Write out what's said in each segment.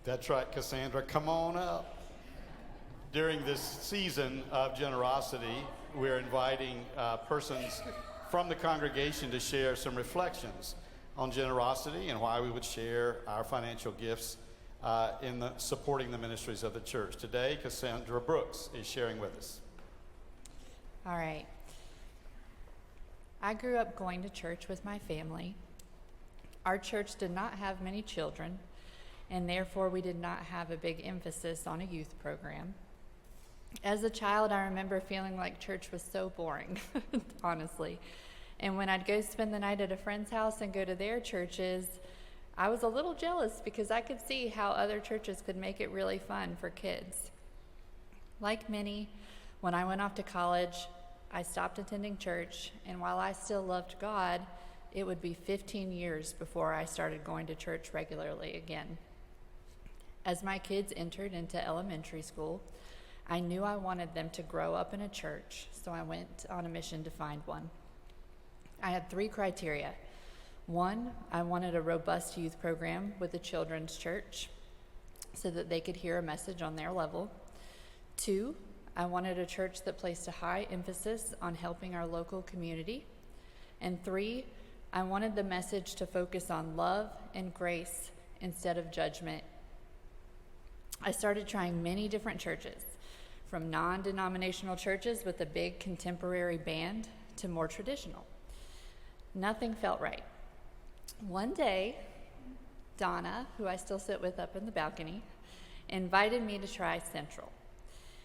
That's right, Cassandra. Come on up. During this season of generosity, we're inviting persons from the congregation to share some reflections on generosity and why we would share our financial gifts in supporting the ministries of the church. Today, Cassandra Brooks is sharing with us. All right. I grew up going to church with my family. Our church did not have many children, and therefore we did not have a big emphasis on a youth program. As a child, I remember feeling like church was so boring, honestly. And when I'd go spend the night at a friend's house and go to their churches, I was a little jealous because I could see how other churches could make it really fun for kids. Like many, when I went off to college, I stopped attending church, and while I still loved God, it would be 15 years before I started going to church regularly again. As my kids entered into elementary school, I knew I wanted them to grow up in a church, so I went on a mission to find one. I had 3 criteria. 1, I wanted a robust youth program with a children's church so that they could hear a message on their level. 2, I wanted a church that placed a high emphasis on helping our local community. And 3, I wanted the message to focus on love and grace instead of judgment. I started trying many different churches, from non-denominational churches with a big contemporary band to more traditional. Nothing felt right. One day, Donna, who I still sit with up in the balcony, invited me to try Central.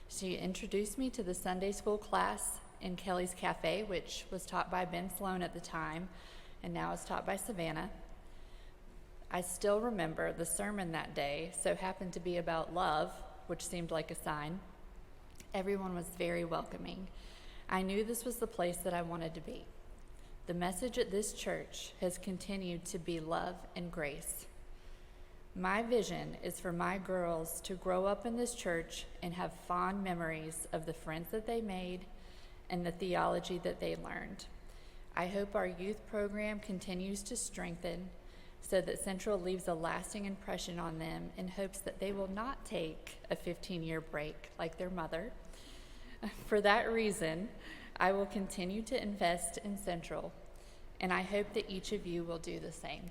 She introduced me to the Sunday school class in Kelly's Cafe, which was taught by Ben Sloan at the time, and now is taught by Savannah. I still remember the sermon that day so happened to be about love, which seemed like a sign. Everyone was very welcoming. I knew this was the place that I wanted to be. The message at this church has continued to be love and grace. My vision is for my girls to grow up in this church and have fond memories of the friends that they made and the theology that they learned. I hope our youth program continues to strengthen so that Central leaves a lasting impression on them in hopes that they will not take a 15-year break like their mother. For that reason, I will continue to invest in Central, and I hope that each of you will do the same.